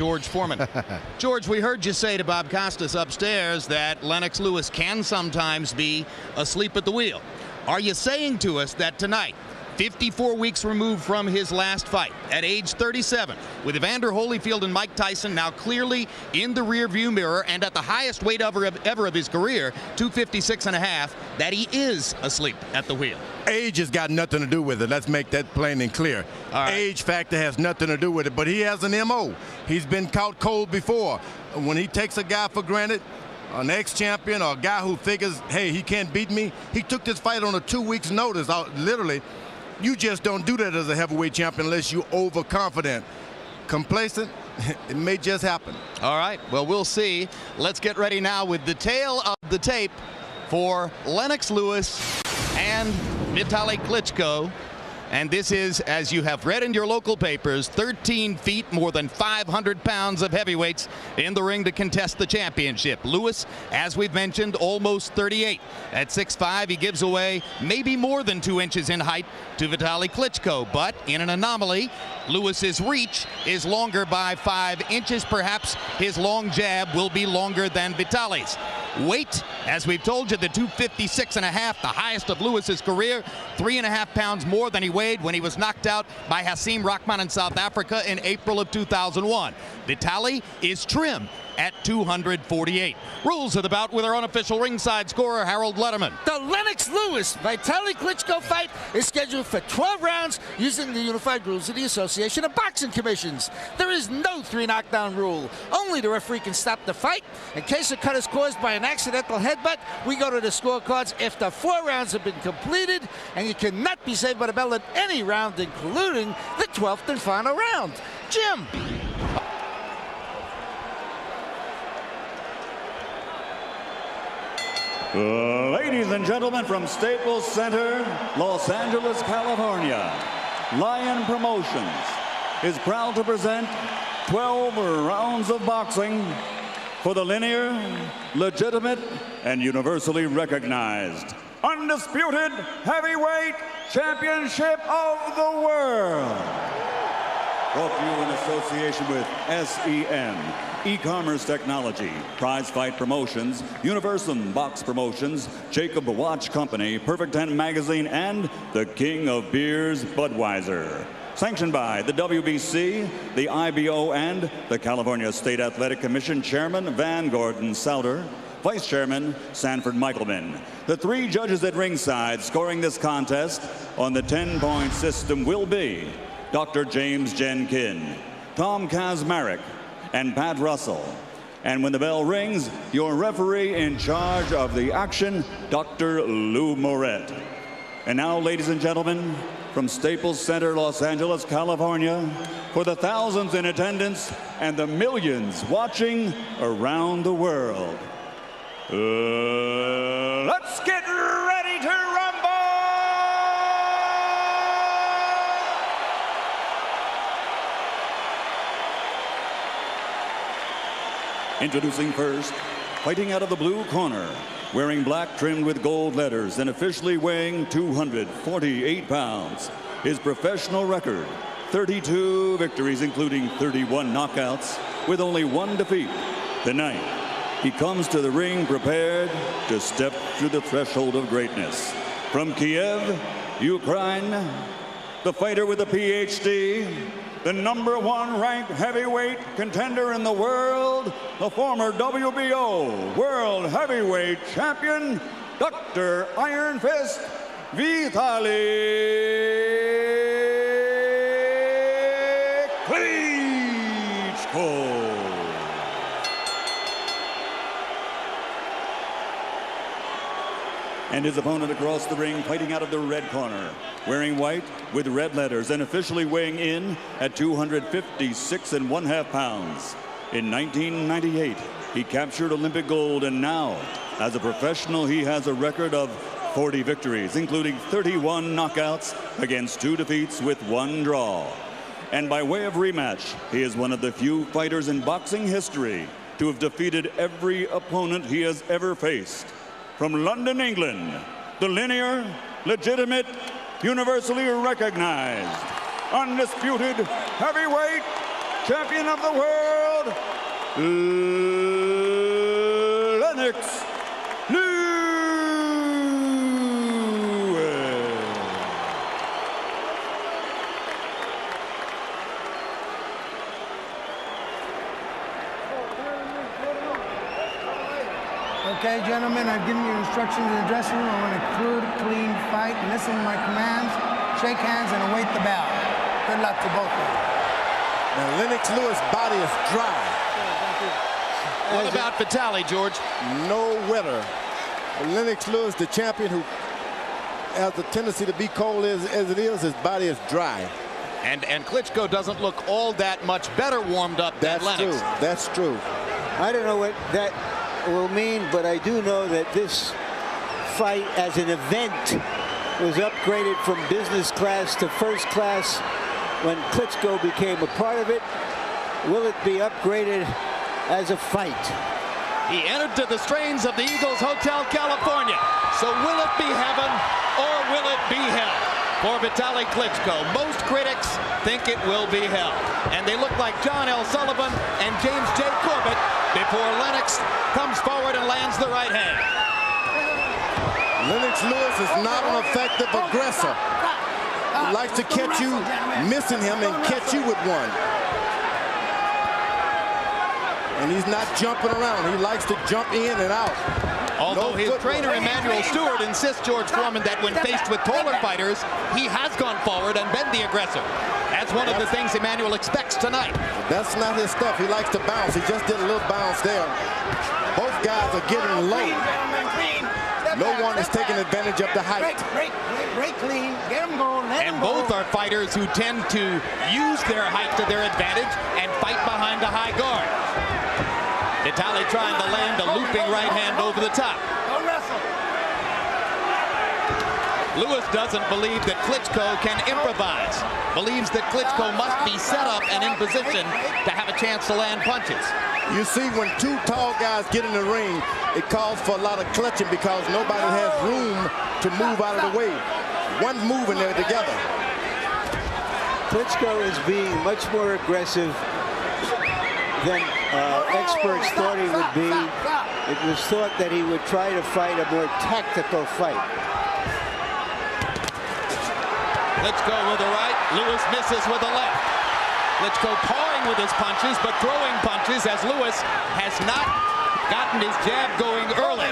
George Foreman. George, we heard you say to Bob Costas upstairs that Lennox Lewis can sometimes be asleep at the wheel. Are you saying to us that tonight, 54 weeks removed from his last fight, at age 37, with Evander Holyfield and Mike Tyson now clearly in the rearview mirror and at the highest weight ever of his career, 256.5, that he is asleep at the wheel? Age has got nothing to do with it. Let's make that plain and clear. Right. Age factor has nothing to do with it, but he has an MO. He's been caught cold before. When he takes a guy for granted, an ex-champion or a guy who figures, hey, he can't beat me, he took this fight on a 2 weeks notice. Literally, you just don't do that as a heavyweight champion unless you're overconfident. Complacent, it may just happen. All right, well, we'll see. Let's get ready now with the tale of the tape for Lennox Lewis and Vitali Klitschko. And this is, as you have read in your local papers, 13 feet, more than 500 pounds of heavyweights in the ring to contest the championship. Lewis, as we've mentioned, almost 38. At 6'5", he gives away maybe more than 2 inches in height to Vitali Klitschko. But in an anomaly, Lewis's reach is longer by 5 inches. Perhaps his long jab will be longer than Vitali's. Weight, as we've told you, the 256.5, the highest of Lewis's career, 3.5 pounds more than he weighed when he was knocked out by Hasim Rahman in South Africa in April of 2001. Vitali is trim at 248. Rules of the bout with our unofficial ringside scorer, Harold Letterman. The Lennox Lewis Vitali Klitschko fight is scheduled for 12 rounds using the unified rules of the Association of Boxing Commissions. There is no 3 knockdown rule. Only the referee can stop the fight. In case a cut is caused by an accidental headbutt, we go to the scorecards after 4 rounds have been completed, and you cannot be saved by the bell at any round, including the 12th and final round. Jim. Ladies and gentlemen, from Staples Center, Los Angeles, California, Lion Promotions is proud to present 12 rounds of boxing for the linear, legitimate, and universally recognized undisputed heavyweight championship of the world. Brought to you in association with SEM, E-Commerce Technology, Prize Fight Promotions, Universum Box Promotions, Jacob Watch Company, Perfect 10 Magazine, and the King of Beers, Budweiser. Sanctioned by the WBC, the IBO, and the California State Athletic Commission Chairman Van Gordon Souter, Vice Chairman Sanford Michelman. The 3 judges at ringside scoring this contest on the 10-point system will be Dr. James Jenkin, Tom Kazmarek, and Pat Russell. And when the bell rings, your referee in charge of the action, Dr. Lou Moret. And now, ladies and gentlemen, from Staples Center, Los Angeles, California, for the thousands in attendance and the millions watching around the world, let's get ready to rumble! Introducing first, fighting out of the blue corner, wearing black trimmed with gold letters and officially weighing 248 pounds. His professional record, 32 victories, including 31 knockouts, with only 1 defeat. Tonight, he comes to the ring prepared to step through the threshold of greatness. From Kiev, Ukraine, the fighter with a PhD, the #1 ranked heavyweight contender in the world, the former WBO World Heavyweight Champion, Dr. Iron Fist Vitali Klitschko. And his opponent across the ring, fighting out of the red corner, wearing white with red letters and officially weighing in at 256.5 pounds. In 1998, he captured Olympic gold, and now, as a professional, he has a record of 40 victories, including 31 knockouts against 2 defeats with 1 draw. And by way of rematch, he is one of the few fighters in boxing history to have defeated every opponent he has ever faced. From London, England, the linear, legitimate, universally recognized, undisputed heavyweight champion of the world, world, Lennox Lewis. Okay, gentlemen, I've given you instructions in the dressing room. I want a clear, clean fight. Listen to my commands, shake hands, and await the bell. Good luck to both of you. Now, Lennox Lewis' body is dry. What about Vitali, George? No wetter. But Lennox Lewis, the champion who has the tendency to be cold as it is, his body is dry. And Klitschko doesn't look all that much better warmed up than Lennox. True. That's true. I don't know what that will mean, but I do know that this fight as an event was upgraded from business class to first class when Klitschko became a part of it. Will it be upgraded as a fight? He entered to the strains of the Eagles Hotel California. So will it be heaven or will it be hell for Vitali Klitschko? Most critics think it will be hell. And they look like John L. Sullivan and James J. Corbett before Lennox comes forward and lands the right hand. Lennox Lewis is not an effective aggressor. He likes to catch you missing him and catch you with one. And he's not jumping around. He likes to jump in and out. Although his trainer, Emmanuel Stewart, insists, George Foreman, that when faced with taller fighters, he has gone forward and been the aggressor. That's one of the things Emmanuel expects tonight. That's not his stuff. He likes to bounce. He just did a little bounce there. Both guys are getting low. No one is taking advantage of the height. Break clean, get him going, let him And go. both are fighters who tend to use their height to their advantage and fight behind a high guard. Vitali trying to land a looping right hand over the top. Don't wrestle. Lewis doesn't believe that Klitschko can improvise. Believes that Klitschko must be set up and in position to have a chance to land punches. You see, when two tall guys get in the ring, it calls for a lot of clutching because nobody has room to move out of the way. One move and they're together. Klitschko is being much more aggressive than experts thought he would be. It was thought that he would try to fight a more tactical fight. Klitschko with the right, Lewis misses with the left. Klitschko pawing with his punches, but throwing punches as Lewis has not gotten his jab going early.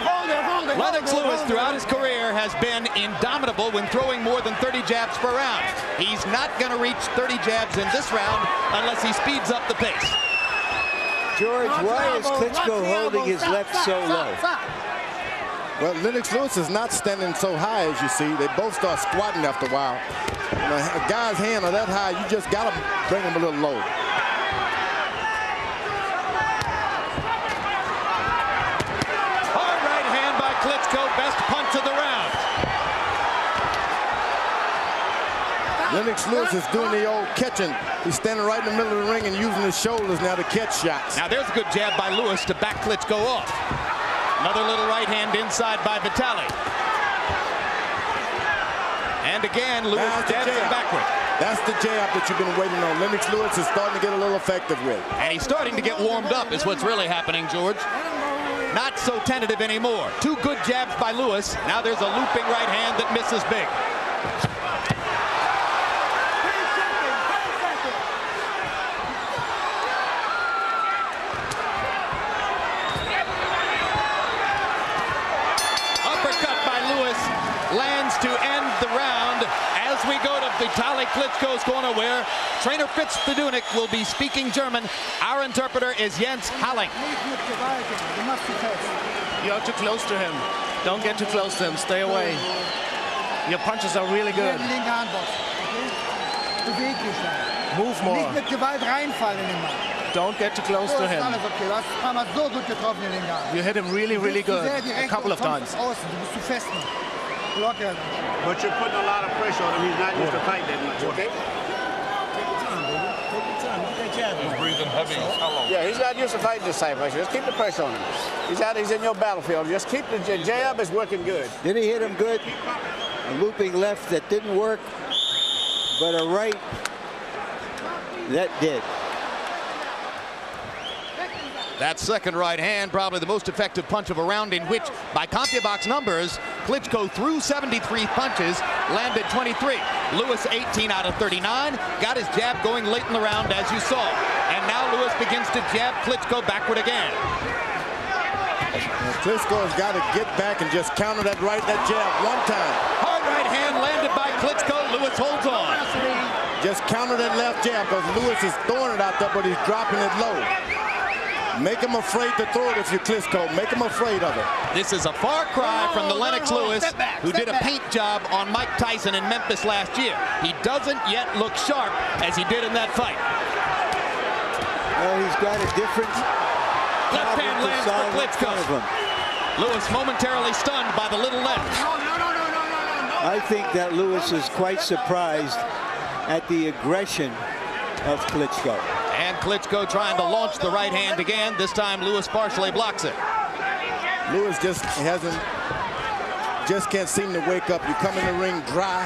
Lennox Lewis throughout his career has been indomitable when throwing more than 30 jabs per round. He's not going to reach 30 jabs in this round unless he speeds up the pace. George, why is Klitschko holding his left so low? Well, Lennox Lewis is not standing so high as you see. They both start squatting after a while. When a guy's hands are that high, you just got to bring him a little low. Hard right hand by Klitschko, best punch of the round. Lennox Lewis is doing the old catching. He's standing right in the middle of the ring and using his shoulders now to catch shots. Now there's a good jab by Lewis to back Klitschko off. Another little right hand inside by Vitali. And again, Lewis jabs him backward. That's the jab that you've been waiting on. Lennox Lewis is starting to get a little effective with. And he's starting to get warmed up is what's really happening, George. Not so tentative anymore. Two good jabs by Lewis. Now there's a looping right hand that misses big. Lands to end the round as we go to Vitali Klitschko's corner, where trainer Fritz Fedunik will be speaking German. Our interpreter is Jens Halling. You're too close to him. Don't get too close to him. Stay away. Your punches are really good. Move more. Nicht mit Gewalt reinfallen in den Mann. Don't get too close to him. Alles okay. Du hast ein paar Mal so gut getroffen in den Garten. You hit him really, really good. A couple of times. Außen. Du bist zu fest. Locker. But you're putting a lot of pressure on him. He's not used to fight that much, okay? He's breathing heavy. Yeah, he's not used to fighting this type of pressure. Just keep the pressure on him. He's in your battlefield. Just keep the jab is working good. Did he hit him good? A looping left that didn't work, but a right that did. That second right hand, probably the most effective punch of a round, in which, by CompuBox numbers, Klitschko threw 73 punches, landed 23. Lewis 18 out of 39, got his jab going late in the round, as you saw. And now Lewis begins to jab Klitschko backward again. Klitschko has got to get back and just counter that jab one time. Hard right hand landed by Klitschko. Lewis holds on. Just counter that left jab, because Lewis is throwing it out there, but he's dropping it low. Make him afraid to throw it if you're Klitschko. Make him afraid of it. This is a far cry from the Lennox Lewis, who did a paint job on Mike Tyson in Memphis last year. He doesn't yet look sharp as he did in that fight. Well, he's got a different left hand lands for Klitschko. Lewis momentarily stunned by the little left. I think that Lewis is quite surprised at the aggression of Klitschko. And Klitschko trying to launch the right hand again. This time Lewis partially blocks it. Lewis just can't seem to wake up. You come in the ring dry.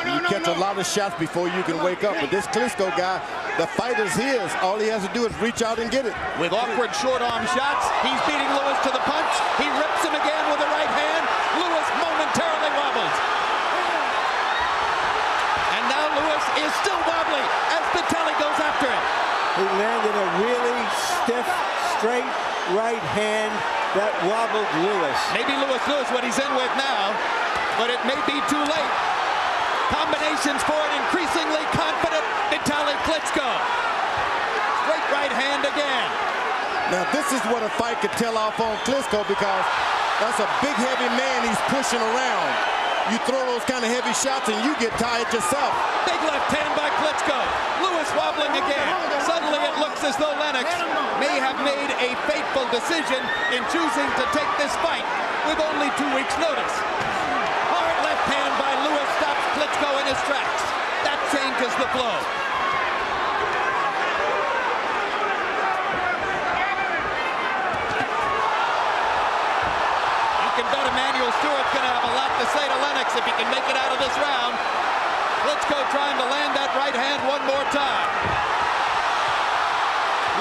You catch a lot of shots before you can wake up. But this Klitschko guy, the fight is his. All he has to do is reach out and get it. With awkward short arm shots, he's beating Lewis to the punch. He rips him again with the right hand. Lewis momentarily wobbles. And now Lewis is still wobbly as Vitali goes after him. He landed a really stiff, straight right hand that wobbled Lewis. Maybe Lewis knows what he's in with now, but it may be too late. Combinations for an increasingly confident Vitali Klitschko. Straight right hand again. Now this is what a fight could tell off on Klitschko, because that's a big heavy man he's pushing around. You throw those kind of heavy shots and you get tired yourself. Big left hand by Klitschko. Lewis wobbling again. Suddenly it looks as though Lennox may have made a fateful decision in choosing to take this fight with only 2 weeks' notice. Hard left hand by Lewis stops Klitschko in his tracks. That changes the flow. Stewart's going to have a lot to say to Lennox if he can make it out of this round. Klitschko trying to land that right hand one more time.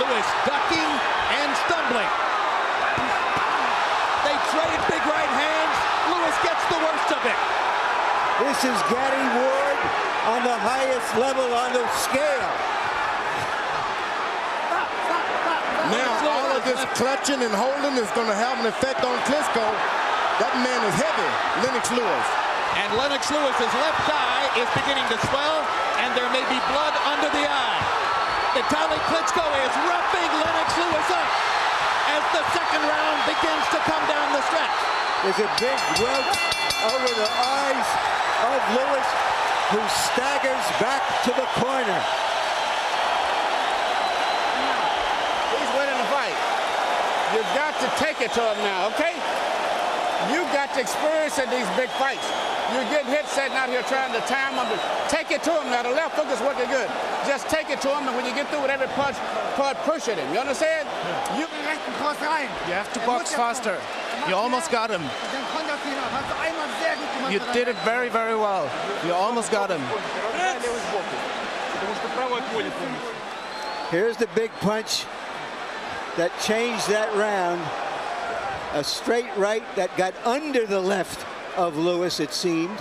Lewis ducking and stumbling. They trade big right hands. Lewis gets the worst of it. This is Gary Ward on the highest level on the scale. Now all of this clutching and holding is going to have an effect on Klitschko. That man is heavy, Lennox Lewis. And Lennox Lewis's left eye is beginning to swell, and there may be blood under the eye. Vitali Klitschko is roughing Lennox Lewis up as the second round begins to come down the stretch. There's a big welt over the eyes of Lewis, who staggers back to the corner. He's winning the fight. You've got to take it to him now, okay? You've got to experience in these big fights. You're getting hit sitting out here trying to time him. Take it to him now. The left hook is working good. Just take it to him, and when you get through with every punch, push at him. You understand? You have to box faster. You almost got him. You did it very, very well. You almost got him. Here's the big punch that changed that round. A straight right that got under the left of Lewis, it seemed.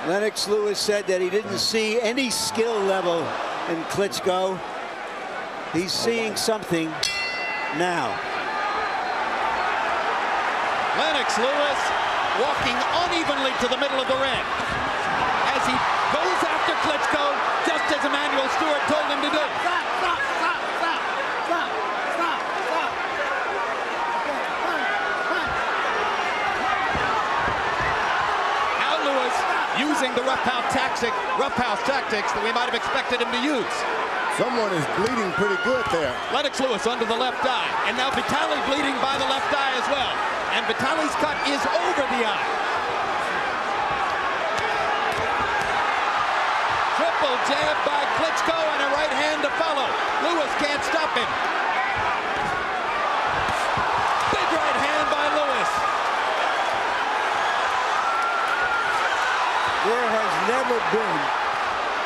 Lennox Lewis said that he didn't see any skill level in Klitschko. He's seeing something now. Lennox Lewis walking unevenly to the middle of the ring as he goes after Klitschko, just as Emanuel Stewart told him to do. Using the roughhouse tactics that we might have expected him to use. Someone is bleeding pretty good there. Lennox Lewis under the left eye, and now Vitali bleeding by the left eye as well. And Vitali's cut is over the eye. Triple jab by Klitschko and a right hand to follow. Lewis can't stop him. Big right hand by Lewis. There has never been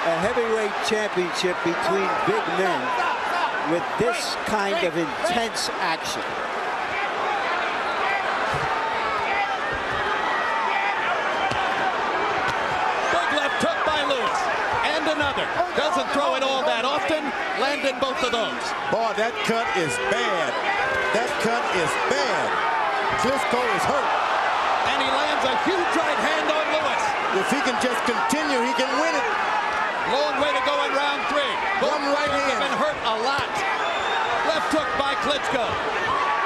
a heavyweight championship between big men with this kind of intense action. Big left hook by Lewis. And another. Doesn't throw it all that often. Landed both of those. Boy, that cut is bad. That cut is bad. Klitschko is hurt. And he lands a huge right hand on Lewis. If he can just continue, he can win it. Long way to go in round 3. One right hand. Have been hurt a lot. Left hook by Klitschko.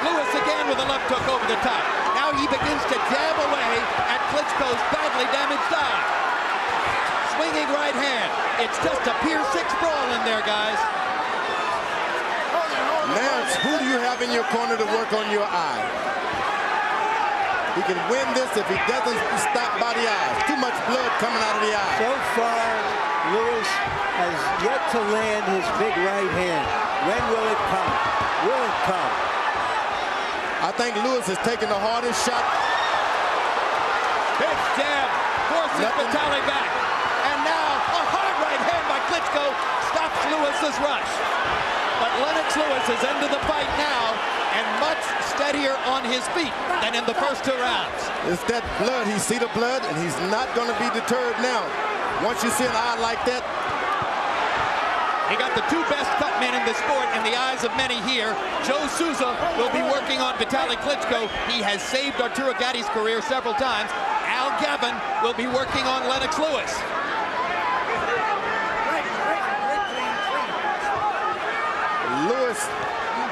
Lewis again with a left hook over the top. Now he begins to jab away at Klitschko's badly damaged eye. Swinging right hand. It's just a Pier 6 brawl in there, guys. Lance, who do you have in your corner to work on your eye? He can win this if he doesn't stop by the eyes. Too much blood coming out of the eye. So far, Lewis has yet to land his big right hand. When will it come? Will it come? I think Lewis has taken the hardest shot. Big jab. Forces Vitali back. And now a hard right hand by Klitschko stops Lewis's rush. But Lennox Lewis is into the fight now and much steadier on his feet than in the first 2 rounds. It's that blood. He see the blood, and he's not going to be deterred now. Once you see an eye like that. He got the 2 best cut men in the sport in the eyes of many here. Joe Souza will be working on Vitali Klitschko. He has saved Arturo Gatti's career several times. Al Gavin will be working on Lennox Lewis. Lewis,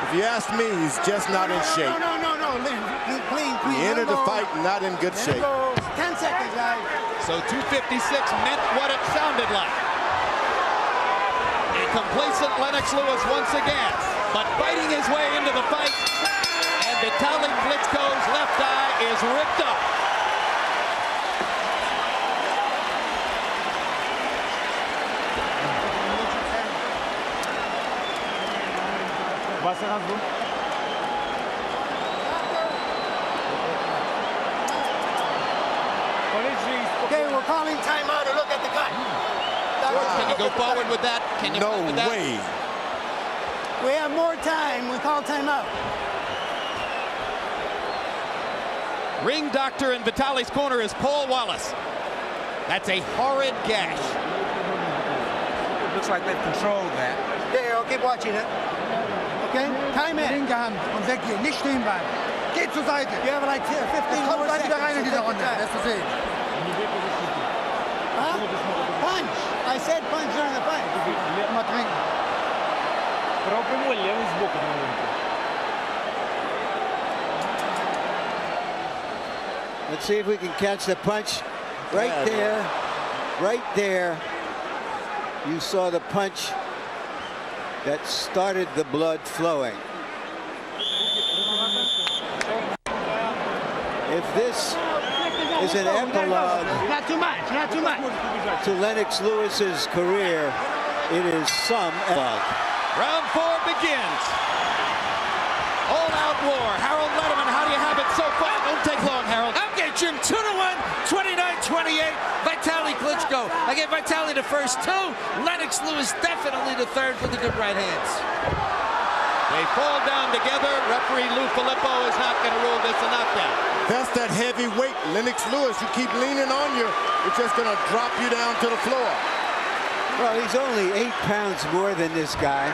if you ask me, he's just not in shape. No. Clean. He entered the fight not in good shape. 10 seconds, guys. So 256 meant what it sounded like. A complacent Lennox Lewis once again, but fighting his way into the fight. And Vitali Klitschko's left eye is ripped up. Okay, we're calling timeout to look at the cut. Can you go forward with that? Can you No with that? way. We have more time. We call timeout. Ring doctor in Vitali's corner is Paul Wallace. That's a horrid gash. Looks like they've controlled that. There, I'll keep watching it. Okay, time in. Linke Hand und weggehen, nicht stehen bleiben. Geht zur Seite. You have like 15 more seconds. Wieder rein in diese Runde. Das ist es. Huh? Punch. I said punch during the fight. Mal trinken. Let's see if we can catch the punch. Right there. Right there. You saw the punch that started the blood flowing. If this is an epilogue Not too much. to Lennox Lewis's career, it is some epilogue. Round 4 begins. All-out war. Harold Letterman, how do you have it so far? Don't take long, Harold. Okay, Jim, 2-1, 29-28. Vitali Klitschko. I gave Vitali the first 2. Lennox Lewis definitely the third with the good right hands. They fall down together. Referee Lou Filippo is not going to rule this a knockdown. That's that heavy weight. Lennox Lewis, you keep leaning on you, it's just going to drop you down to the floor. Well, he's only 8 pounds more than this guy.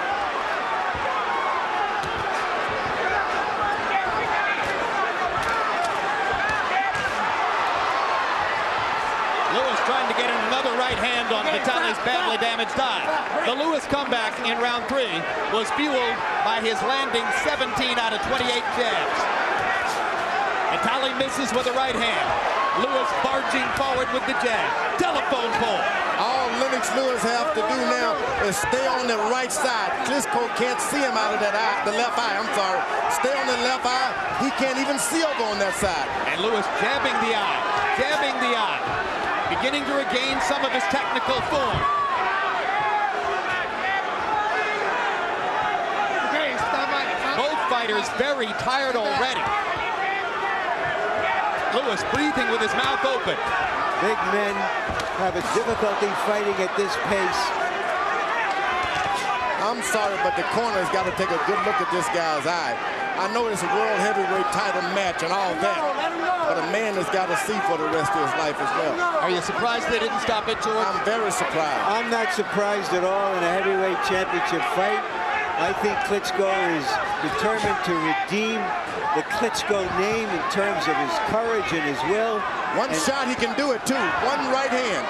Lewis trying to get another right hand on Vitali's badly damaged eye. The Lewis comeback in round 3 was fueled by his landing 17 out of 28 jabs. Vitali misses with a right hand. Lewis barging forward with the jab. Telephone pole. All Lennox Lewis have to do now is stay on the right side. Klitschko can't see him out of that eye, the left eye, I'm sorry. Stay on the left eye. He can't even see over on that side. And Lewis jabbing the eye. Jabbing the eye. Beginning to regain some of his technical form. Both fighters very tired already. Lewis breathing with his mouth open. Big men have a difficulty fighting at this pace. I'm sorry, but the corner's got to take a good look at this guy's eye. I know it's a world heavyweight title match and all that, but a man has got to see for the rest of his life as well. Are you surprised they didn't stop it, George? I'm very surprised. I'm not surprised at all in a heavyweight championship fight. I think Klitschko is determined to redeem the Klitschko name in terms of his courage and his will. One shot, he can do it too. One right hand.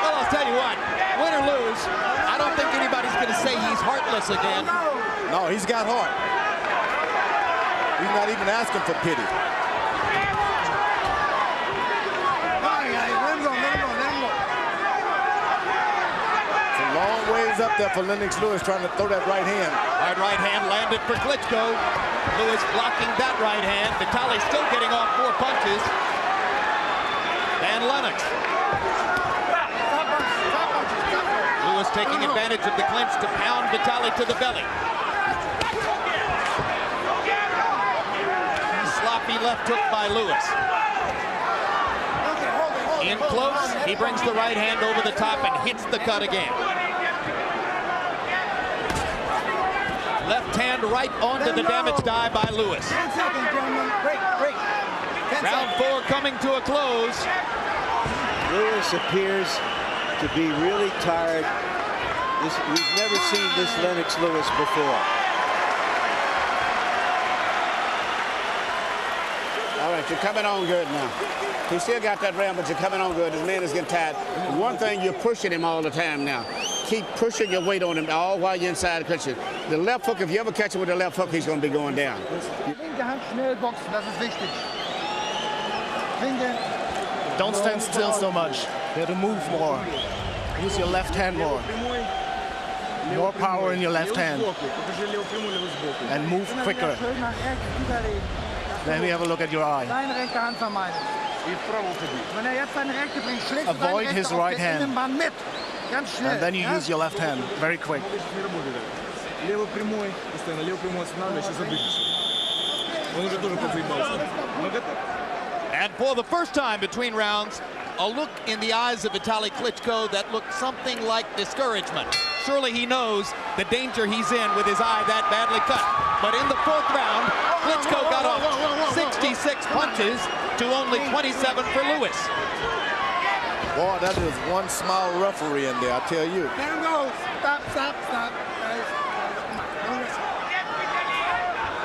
Well, I'll tell you what, win or lose, I don't think anybody's going to say he's heartless again. No, he's got heart. He's not even asking for pity. It's a long ways up there for Lennox Lewis trying to throw that right hand. Hard right hand landed for Klitschko. Lewis blocking that right hand. Vitali still getting off 4 punches. And Lennox. Lewis taking advantage of the clinch to pound Vitali to the belly. Sloppy left hook by Lewis. In close, he brings the right hand over the top and hits the cut again. Left hand right onto the damaged eye by Lewis. 10 seconds, gentlemen. Break. Round 4 coming to a close. Lewis appears to be really tired. We've never seen this Lennox Lewis before. All right, you're coming on good now. He still got that round, but you're coming on good. His man is getting tired. One thing, you're pushing him all the time now. Keep pushing your weight on him all while you're inside the clinch. The left hook, if you ever catch him with the left hook, he's going to be going down. Linke Hand schnell boxen, das ist wichtig. Don't stand still so much. You have to move more. Use your left hand more. More power in your left hand. And move quicker. Let me have a look at your eye. Seine rechte Hand vermeiden. Wenn jetzt seine rechte bringt, schlägt Avoid his right hand. Innenbahn mit. Ganz schnell. And then you use your left hand very quick. Левый прямой, постоянно левый прямой останавливаешь и забрызгиваешь. Он уже тоже подзаебался. And for the first time between rounds, a look in the eyes of Vitali Klitschko that looked something like discouragement. Surely he knows the danger he's in with his eye that badly cut. But in the 4th round, Klitschko got off 66 punches to only 27 for Lewis. Boy, that is one small referee in there, I tell you. Let him go. Stop.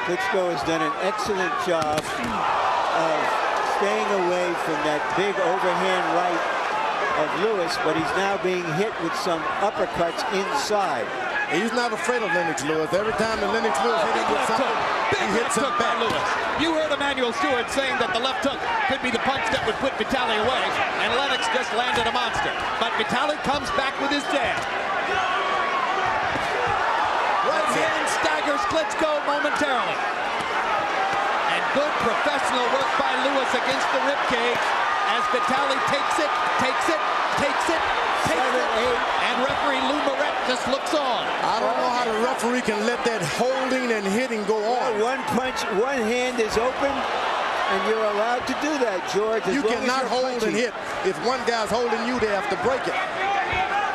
Klitschko has done an excellent job of staying away from that big overhand right of Lewis, but he's now being hit with some uppercuts inside. He's not afraid of Lennox Lewis. Every time that Lennox Lewis hit him with something, he hits him back. Lewis. You heard Emmanuel Stewart saying that the left hook could be the punch that would put Vitali away, and Lennox just landed a monster. But Vitali comes back with his jab. Right hand staggers Klitschko momentarily. And good professional work by Lewis against the ribcage as Vitali takes it. And referee Lou Moret just looks on. I don't know how the referee can let that holding and hitting go on. One punch, one hand is open, and you're allowed to do that, George. You cannot hold and hit. If one guy's holding you, they have to break it.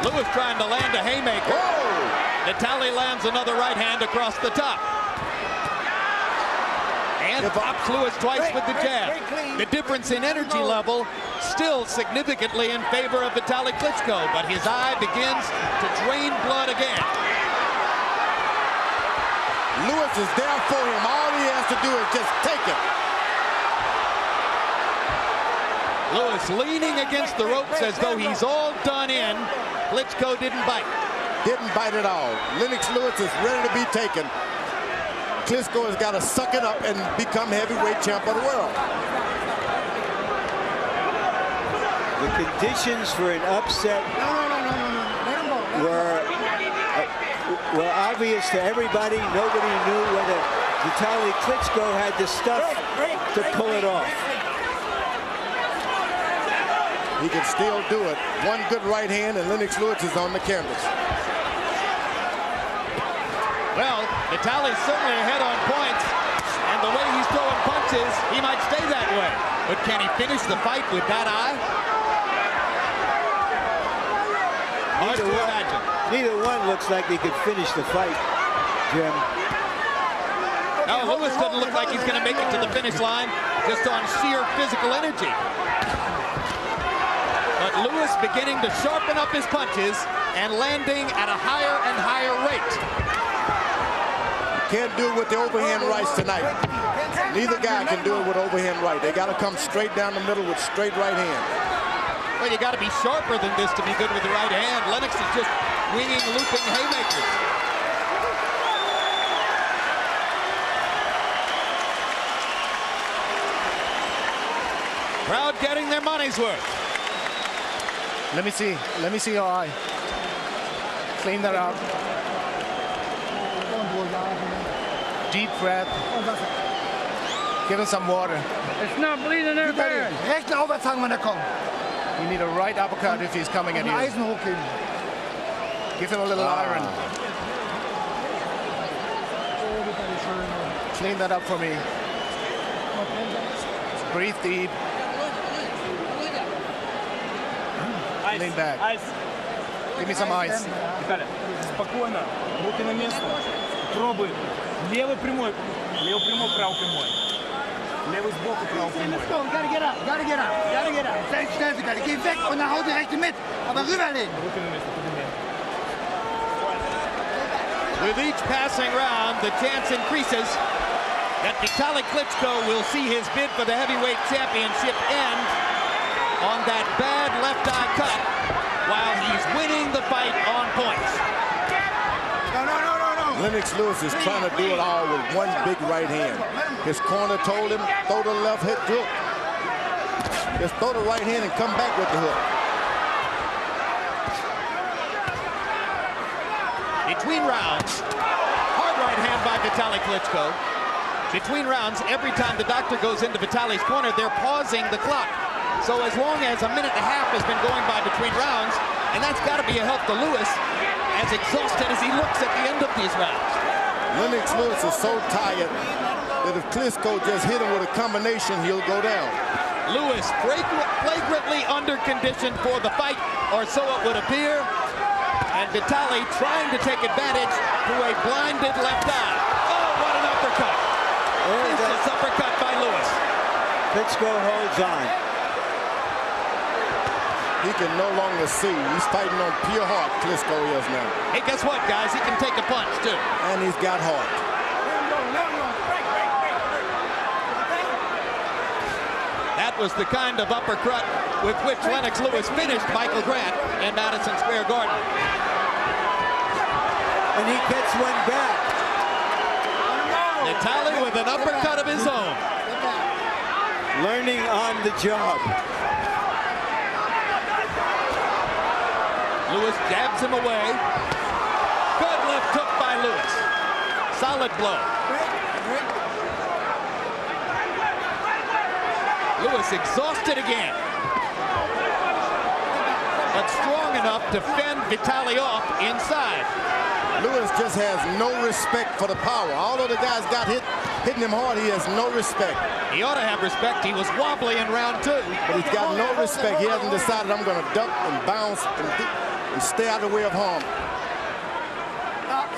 Lewis trying to land a haymaker. Whoa! Vitali lands another right hand across the top. And pops Lewis twice with the jab. The difference in energy level still significantly in favor of Vitali Klitschko, but his eye begins to drain blood again. Lewis is there for him. All he has to do is just take it. Lewis leaning against the ropes as though he's all done in. Klitschko didn't bite. Didn't bite at all. Lennox Lewis is ready to be taken. Klitschko has got to suck it up and become heavyweight champ of the world. The conditions for an upset were obvious to everybody. Nobody knew whether Vitali Klitschko had the stuff to pull it off. He can still do it. One good right hand and Lennox Lewis is on the canvas. Well, Vitali's certainly ahead on points, and the way he's throwing punches, he might stay that way. But can he finish the fight with that eye? Hard to imagine. Neither one looks like they could finish the fight, Jim. Now, Lewis doesn't look like he's going to make it to the finish line just on sheer physical energy. But Lewis beginning to sharpen up his punches and landing at a higher and higher rate. Can't do it with the overhand rights tonight. Neither guy can do it with overhand right. They got to come straight down the middle with straight right hand. Well, you got to be sharper than this to be good with the right hand. Lennox is just winging, looping haymakers. Crowd getting their money's worth. Let me see your eye. Clean that up. Deep breath. Give him some water. It's not bleeding there bad. Rechte Overzang, wenn er kommt. You need a right uppercut if he's coming at you. Eisen hochgeben. Give him a little iron. Clean that up for me. Breathe deep. Lean back. Give me some ice. Виталий, спокойно, руки на место. Пробуй. Левый прямой, правый прямой. Lewis sboku, prawo prямой. Let's go, gotta get up, gotta get up, gotta get up. Sehr schnell, Vitali. Geh weg und dann hau die rechte mit. Aber rüberlegen. With each passing round, the chance increases that Vitali Klitschko will see his bid for the heavyweight championship end on that bad left eye cut while he's winning the fight on points. Lennox Lewis is trying to do it all with one big right hand. His corner told him, throw the left hook. Just throw the right hand and come back with the hook. Between rounds, hard right hand by Vitali Klitschko. Between rounds, every time the doctor goes into Vitali's corner, they're pausing the clock. So as long as a minute and a half has been going by between rounds, and that's got to be a help to Lewis, as exhausted as he looks at the end of these rounds. Lennox Lewis is so tired that if Klitschko just hit him with a combination, he'll go down. Lewis flagrantly underconditioned for the fight, or so it would appear. And Vitali trying to take advantage through a blinded left eye. Oh, what an uppercut. Vicious uppercut by Lewis. Klitschko holds on. He can no longer see. He's fighting on pure heart, Klitschko is now. Hey, guess what, guys? He can take a punch, too. And he's got heart. That was the kind of uppercut with which Lennox Lewis finished Michael Grant in Madison Square Garden. And he gets one back. Vitali with an uppercut of his own. Learning on the job. Lewis jabs him away. Good left hook by Lewis. Solid blow. Lewis exhausted again. But strong enough to fend Vitali off inside. Lewis just has no respect for the power. Although the guy's got hitting him hard, he has no respect. He ought to have respect. He was wobbly in round 2. But he's got no respect. He hasn't decided, I'm going to duck and bounce and stay out of the way of harm. Stop.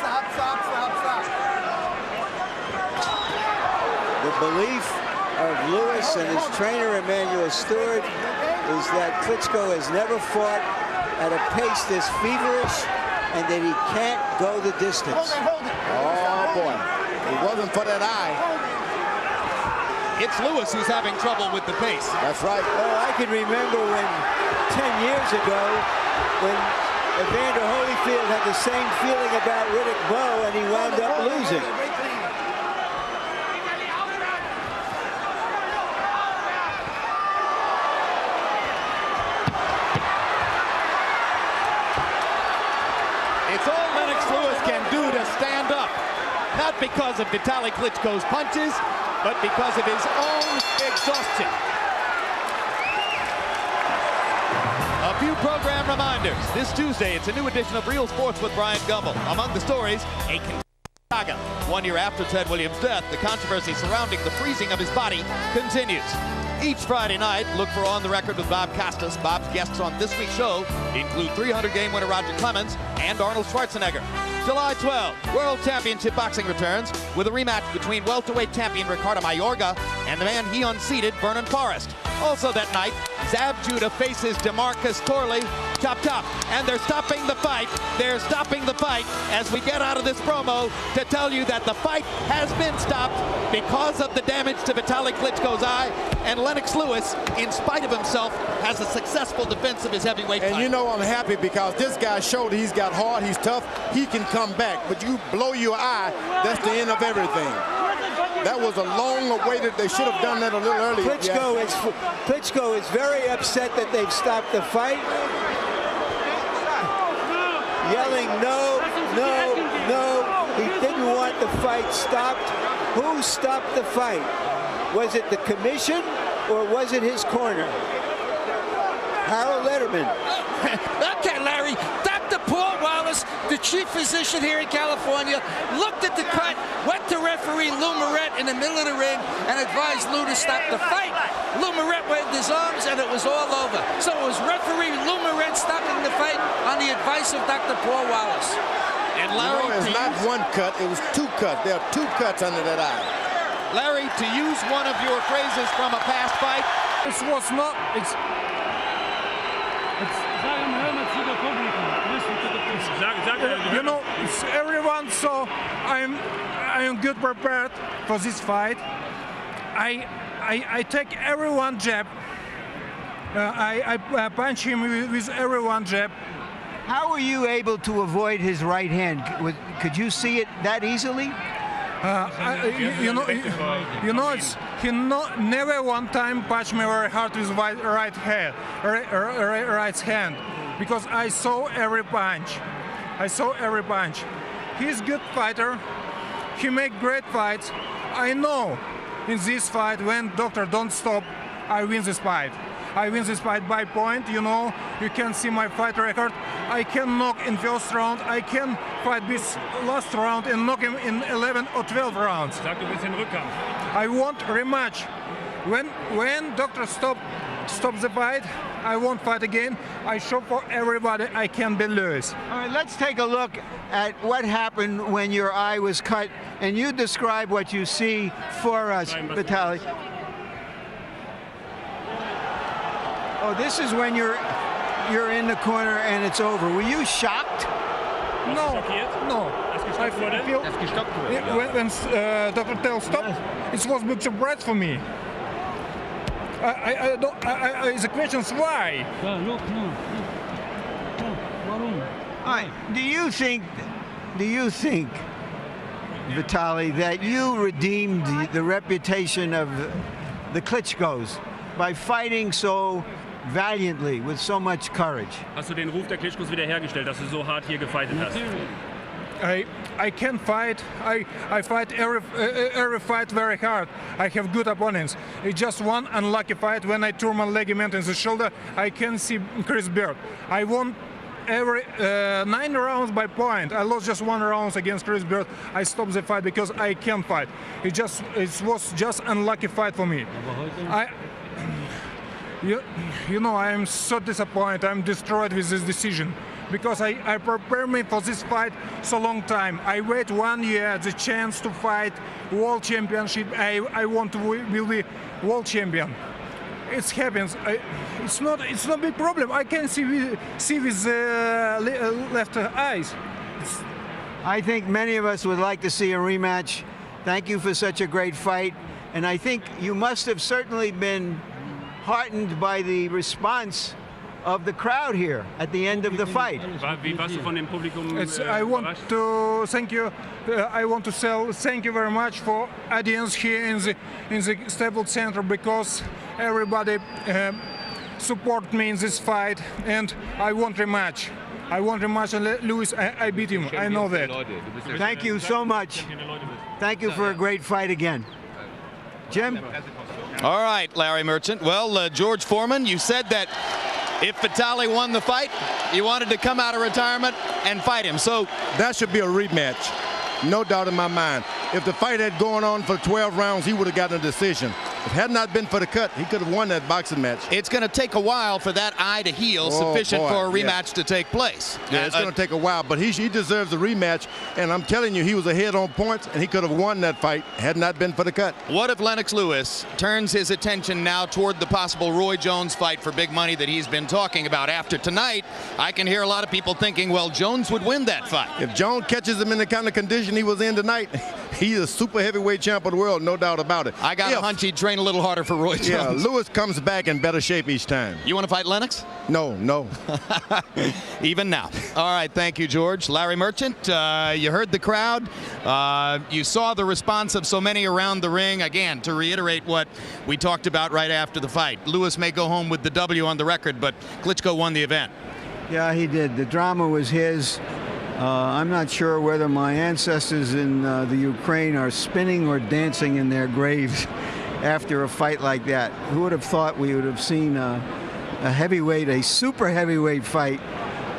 The belief of Lewis and his trainer Emmanuel Stewart is that Klitschko has never fought at a pace this feverish and that he can't go the distance. Oh boy, if it wasn't for that eye. It's Lewis who's having trouble with the pace. That's right. Well, I can remember when 10 years ago when Evander Holyfield had the same feeling about Riddick Bowe and he wound up losing. It's all Lennox Lewis can do to stand up. Not because of Vitali Klitschko's punches, but because of his own exhaustion. A few program reminders. This Tuesday, it's a new edition of Real Sports with Brian Gumbel. Among the stories, a saga. 1 year after Ted Williams' death, the controversy surrounding the freezing of his body continues. Each Friday night, look for On the Record with Bob Costas. Bob's guests on this week's show include 300-game winner Roger Clemens and Arnold Schwarzenegger. July 12, World Championship Boxing returns with a rematch between welterweight champion Ricardo Mayorga and the man he unseated, Vernon Forrest. Also that night, Zab Judah faces DeMarcus Corley. Chop, chop. And they're stopping the fight. They're stopping the fight as we get out of this promo to tell you that the fight has been stopped because of the damage to Vitali Klitschko's eye. And Lennox Lewis, in spite of himself, has a successful defense of his heavyweight title. And you know I'm happy because this guy showed he's got heart, he's tough, he can come back. But you blow your eye, that's the end of everything. That was a long awaited, they should have done that a little earlier. Klitschko is very upset that they've stopped the fight. Yelling no, no, no. He didn't want the fight stopped. Who stopped the fight? Was it the commission or was it his corner? Harold Letterman. Okay, Larry. Dr. Paul Wallace, the chief physician here in California, looked at the cut, went to referee Lou Moret in the middle of the ring, and advised Lou to stop the fight. Lou Moret waved his arms, and it was all over. So it was referee Lou Moret stopping the fight on the advice of Dr. Paul Wallace. And Larry, it's not one cut, it was two cuts. There are two cuts under that eye. Larry, to use one of your phrases from a past fight, This was not. You know, it's everyone, so I am good prepared for this fight. I take everyone jab. I punch him with everyone jab. How were you able to avoid his right hand? Could you see it that easily? He never one time punched me very hard with right hand, because I saw every punch. He's a good fighter. He make great fights. I know in this fight when doctor don't stop, I win this fight. I win this fight by point, you know. You can see my fight record. I can knock in first round. I can fight this last round and knock him in 11 or 12 rounds. I want rematch. When doctor stop the fight, I won't fight again. I show for everybody I can be Lewis. All right, let's take a look at what happened when your eye was cut, and you describe what you see for us, Vitali. Oh, this is when you're in the corner and it's over. Were you shocked? No. I feel when Dr. Tell stopped, it was a big surprise for me. The question is why? All right. Do you think, Vitali, that you redeemed the reputation of the Klitschkos by fighting so valiantly, with so much courage? Hast du den Ruf der Klitschkos wiederhergestellt, dass du so hart hier gefightet hast? I can fight. I fight every fight very hard. I have good opponents. It's just one unlucky fight when I tore my ligament in the shoulder. I can see Chris Bird. I won every 9 rounds by point. I lost just 1 round against Chris Bird. I stopped the fight because I can fight. It was just unlucky fight for me. You know, I am so disappointed. I'm destroyed with this decision because I prepared me for this fight so long time. I wait 1 year the chance to fight world championship. I want to be world champion. It happens. It's not a big problem. I can see with left eyes. I think many of us would like to see a rematch. Thank you for such a great fight, and I think you must have certainly been heartened by the response of the crowd here at the end of the fight. I want to thank you. I want to thank you very much for audience here in the Staples Center, because everybody support me in this fight, and I want rematch. And Lewis, I beat him. I know that. Thank you so much. Thank you for a great fight again. Jim? All right, Larry Merchant. Well, George Foreman, you said that if Vitali won the fight, you wanted to come out of retirement and fight him. So that should be a rematch. No doubt in my mind. If the fight had gone on for 12 rounds, he would have gotten a decision. If it had not been for the cut, he could have won that boxing match. It's going to take a while for that eye to heal, sufficient for a rematch to take place. Yeah, it's going to take a while, but he deserves a rematch. And I'm telling you, he was ahead on points, and he could have won that fight had not been for the cut. What if Lennox Lewis turns his attention now toward the possible Roy Jones fight for big money that he's been talking about? After tonight, I can hear a lot of people thinking, well, Jones would win that fight. If Jones catches him in the kind of condition he was in tonight, he's a super heavyweight champ of the world, no doubt about it. I got a hunch he'd train a little harder for Roy Jones. Yeah, Lewis comes back in better shape each time. You want to fight Lennox? No. Even now. All right, thank you, George. Larry Merchant, you heard the crowd. You saw the response of so many around the ring. Again, to reiterate what we talked about right after the fight, Lewis may go home with the W on the record, but Klitschko won the event. Yeah, he did. The drama was his. I'm not sure whether my ancestors in the Ukraine are spinning or dancing in their graves after a fight like that. Who would have thought we would have seen a heavyweight, a super heavyweight fight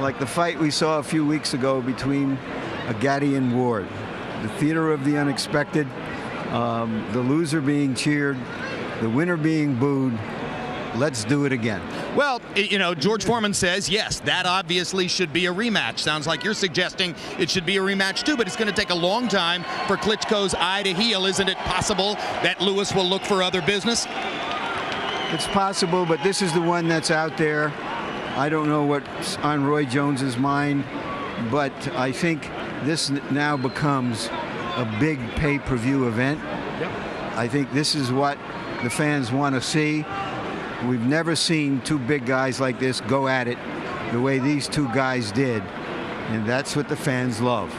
like the fight we saw a few weeks ago between Gatti and Ward. The theater of the unexpected, the loser being cheered, the winner being booed. Let's do it again. Well, you know, George Foreman says, yes, that obviously should be a rematch. Sounds like you're suggesting it should be a rematch too, but it's going to take a long time for Klitschko's eye to heal. Isn't it possible that Lewis will look for other business? It's possible, but this is the one that's out there. I don't know what's on Roy Jones's mind, but I think this now becomes a big pay-per-view event. Yep. I think this is what the fans want to see. We've never seen two big guys like this go at it the way these two guys did, and that's what the fans love.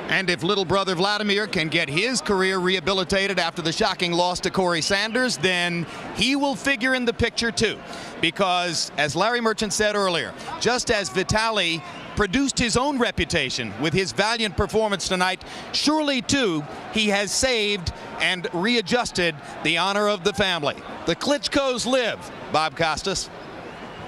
And if little brother Vladimir can get his career rehabilitated after the shocking loss to Corey Sanders, then he will figure in the picture too. Because, as Larry Merchant said earlier, just as Vitali produced his own reputation with his valiant performance tonight, surely too he has saved and readjusted the honor of the family. The Klitschkos live. Bob Costas.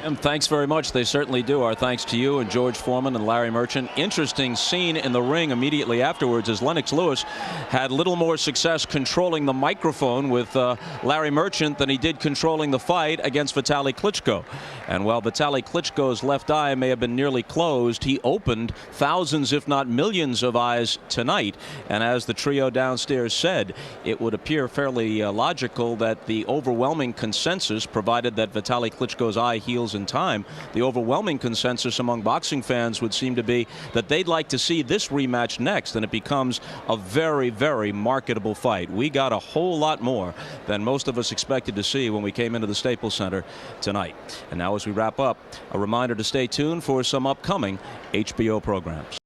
And thanks very much. They certainly do. Our thanks to you and George Foreman and Larry Merchant. Interesting scene in the ring immediately afterwards as Lennox Lewis had little more success controlling the microphone with Larry Merchant than he did controlling the fight against Vitali Klitschko. And while Vitali Klitschko's left eye may have been nearly closed, he opened thousands, if not millions, of eyes tonight. And as the trio downstairs said, it would appear fairly logical that the overwhelming consensus, provided that Vitali Klitschko's eye heals in time, the overwhelming consensus among boxing fans would seem to be that they'd like to see this rematch next, and it becomes a very, very marketable fight. We got a whole lot more than most of us expected to see when we came into the Staples Center tonight. And now as we wrap up, a reminder to stay tuned for some upcoming HBO programs.